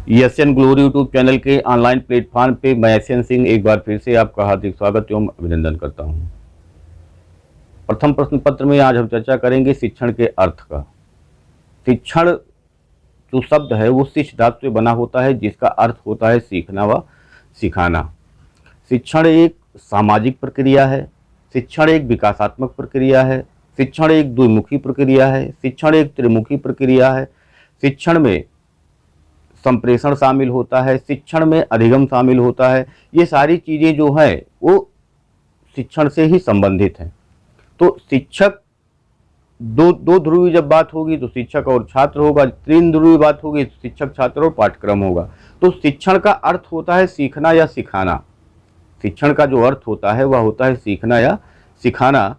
Asian glory YouTube channel के online platform पे मैं एशियन सिंह एक बार फिर से आपका हार्दिक स्वागत एवं अभिनंदन करता हूं। प्रथम प्रश्न पत्र में आज हम चर्चा करेंगे शिक्षण के अर्थ का। शिक्षण जो शब्द है वो शिक्ष धातु से बना होता है, जिसका अर्थ होता है सीखना व सिखाना। शिक्षण एक सामाजिक प्रक्रिया है, शिक्षण एक विकासात्मक प्रक्रिया है, शिक्षण एक द्विमुखी प्रक्रिया है, शिक्षण एक त्रिमुखी प्रक्रिया है। शिक्षण में संप्रेषण शामिल होता है, शिक्षण में अधिगम शामिल होता है। ये सारी चीज़ें जो हैं वो शिक्षण से ही संबंधित हैं। तो शिक्षक दो ध्रुवी जब बात होगी तो शिक्षक और छात्र होगा, तीन ध्रुवी बात होगी तो शिक्षक छात्र और पाठ्यक्रम होगा। तो शिक्षण का अर्थ होता है सीखना या सिखाना। शिक्षण का जो अर्थ होता है वह होता है सीखना या सिखाना।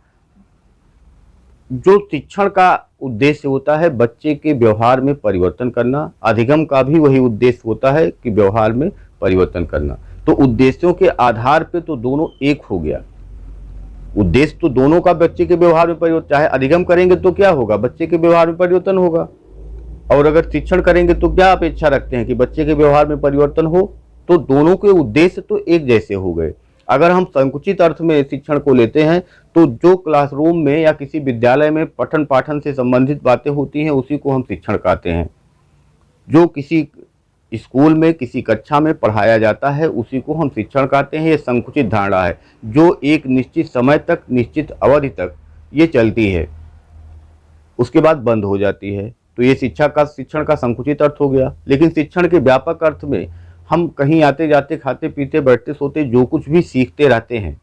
जो शिक्षण का उद्देश्य होता है बच्चे के व्यवहार में परिवर्तन करना, अधिगम का भी वही उद्देश्य होता है कि व्यवहार में परिवर्तन करना। तो उद्देश्यों के आधार पे तो दोनों एक हो गया। उद्देश्य तो दोनों का बच्चे के व्यवहार में परिवर्तन, चाहे अधिगम करेंगे तो क्या होगा, बच्चे के व्यवहार में परिवर्तन होगा। और अगर शिक्षण करेंगे तो क्या अपेक्षा रखते हैं कि बच्चे के व्यवहार में परिवर्तन हो। तो दोनों के उद्देश्य तो एक जैसे हो गए। अगर हम संकुचित अर्थ में शिक्षण को लेते हैं तो जो क्लासरूम में या किसी विद्यालय में पठन पाठन से संबंधित बातें होती हैं उसी को हम शिक्षण कहते हैं। जो किसी स्कूल में किसी कक्षा में पढ़ाया जाता है उसी को हम शिक्षण कहते हैं। ये संकुचित धारणा है जो एक निश्चित समय तक, निश्चित अवधि तक ये चलती है, उसके बाद बंद हो जाती है। तो ये शिक्षण का संकुचित अर्थ हो गया। लेकिन शिक्षण के व्यापक अर्थ में हम कहीं आते जाते, खाते पीते, बैठते सोते जो कुछ भी सीखते रहते हैं,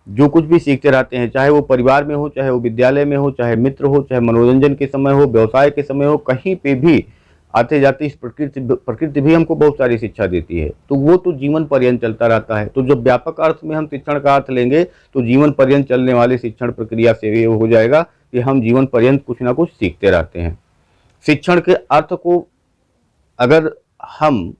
जो कुछ भी सीखते रहते हैं, चाहे वो परिवार में हो, चाहे वो विद्यालय में हो, चाहे मित्र हो, चाहे मनोरंजन के समय हो, व्यवसाय के समय हो, कहीं पे भी आते जाते इस प्रकृति भी हमको बहुत सारी शिक्षा देती है। तो वो तो जीवन पर्यंत चलता रहता है। तो जब व्यापक अर्थ में हम शिक्षण का अर्थ लेंगे तो जीवन पर्यंत चलने वाले शिक्षण प्रक्रिया से ये हो जाएगा कि हम जीवन पर्यंत कुछ ना कुछ सीखते रहते हैं। शिक्षण के अर्थ को अगर हम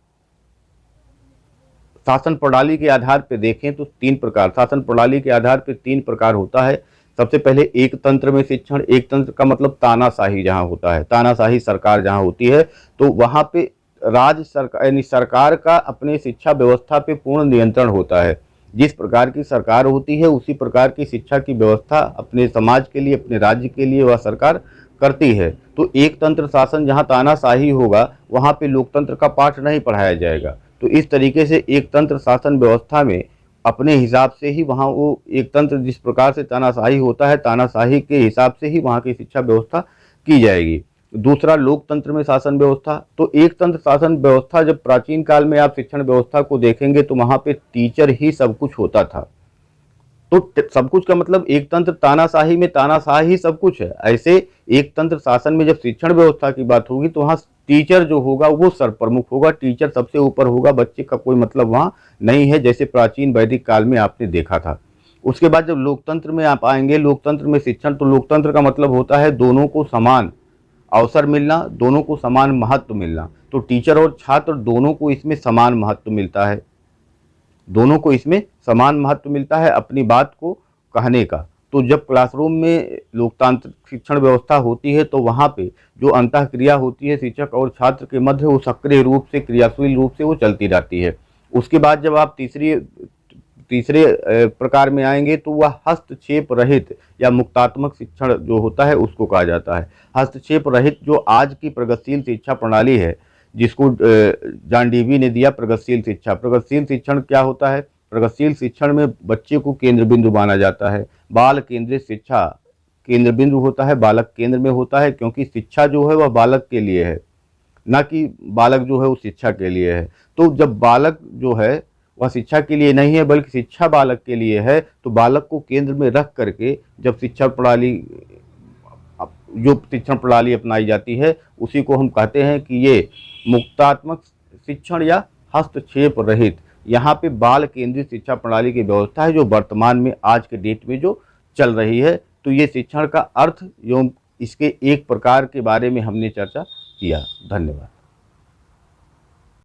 शासन प्रणाली के आधार पर देखें तो शासन प्रणाली के आधार पर तीन प्रकार होता है। सबसे पहले एक तंत्र में शिक्षण। एक तंत्र का मतलब तानाशाही जहाँ होता है, तानाशाही सरकार जहाँ होती है, तो वहाँ पे राज्य सरकार यानी सरकार का अपने शिक्षा व्यवस्था पे पूर्ण नियंत्रण होता है। जिस प्रकार की सरकार होती है उसी प्रकार की शिक्षा की व्यवस्था अपने समाज के लिए, अपने राज्य के लिए वह सरकार करती है। तो एक तंत्र शासन जहाँ तानाशाही होगा वहाँ पे लोकतंत्र का पाठ नहीं पढ़ाया जाएगा। तो इस तरीके से एक तंत्र शासन व्यवस्था में अपने हिसाब से ही वहाँ वो एक तंत्र जिस प्रकार से तानाशाही होता है, तानाशाही के हिसाब से ही वहाँ की शिक्षा व्यवस्था की जाएगी। दूसरा लोकतंत्र में शासन व्यवस्था। तो एक तंत्र शासन व्यवस्था जब प्राचीन काल में आप शिक्षण व्यवस्था को देखेंगे तो वहाँ पे टीचर ही सब कुछ होता था। तो सब कुछ का मतलब एक तंत्र तानाशाही में तानाशाही सब कुछ है। ऐसे एक तंत्र शासन में जब शिक्षण व्यवस्था की बात होगी तो वहाँ टीचर जो होगा वो सर्वप्रमुख होगा, टीचर सबसे ऊपर होगा, बच्चे का कोई मतलब वहाँ नहीं है, जैसे प्राचीन वैदिक काल में आपने देखा था। उसके बाद जब लोकतंत्र में आप आएंगे, लोकतंत्र में शिक्षण, तो लोकतंत्र का मतलब होता है दोनों को समान अवसर मिलना, दोनों को समान महत्व मिलना। तो टीचर और छात्र दोनों को इसमें समान महत्व मिलता है, दोनों को इसमें समान महत्व मिलता है अपनी बात को कहने का। तो जब क्लासरूम में लोकतांत्रिक शिक्षण व्यवस्था होती है तो वहाँ पे जो अंतःक्रिया होती है शिक्षक और छात्र के मध्य वो सक्रिय रूप से, क्रियाशील रूप से वो चलती रहती है। उसके बाद जब आप तीसरे प्रकार में आएंगे तो वह हस्तक्षेप रहित या मुक्तात्मक शिक्षण जो होता है उसको कहा जाता है। हस्तक्षेप रहित जो आज की प्रगतिशील शिक्षा प्रणाली है, जिसको जॉन डीवी ने दिया प्रगतिशील शिक्षा। प्रगतिशील शिक्षण क्या होता है? प्रगतिशील शिक्षण में बच्चे को केंद्र बिंदु माना जाता है। बाल केंद्रित शिक्षा केंद्र बिंदु होता है, बालक केंद्र में होता है, क्योंकि शिक्षा जो है वह बालक के लिए है, ना कि बालक जो है वो शिक्षा के लिए है। तो जब बालक जो है वह शिक्षा के लिए नहीं है बल्कि शिक्षा बालक के लिए है, तो बालक को केंद्र में रख करके जब शिक्षण प्रणाली अपनाई जाती है उसी को हम कहते हैं कि ये मुक्तात्मक शिक्षण या हस्तक्षेप रहित। यहाँ पे बाल केंद्रित शिक्षा प्रणाली की व्यवस्था है जो वर्तमान में आज के डेट में जो चल रही है। तो ये शिक्षण का अर्थ एवं इसके एक प्रकार के बारे में हमने चर्चा किया। धन्यवाद।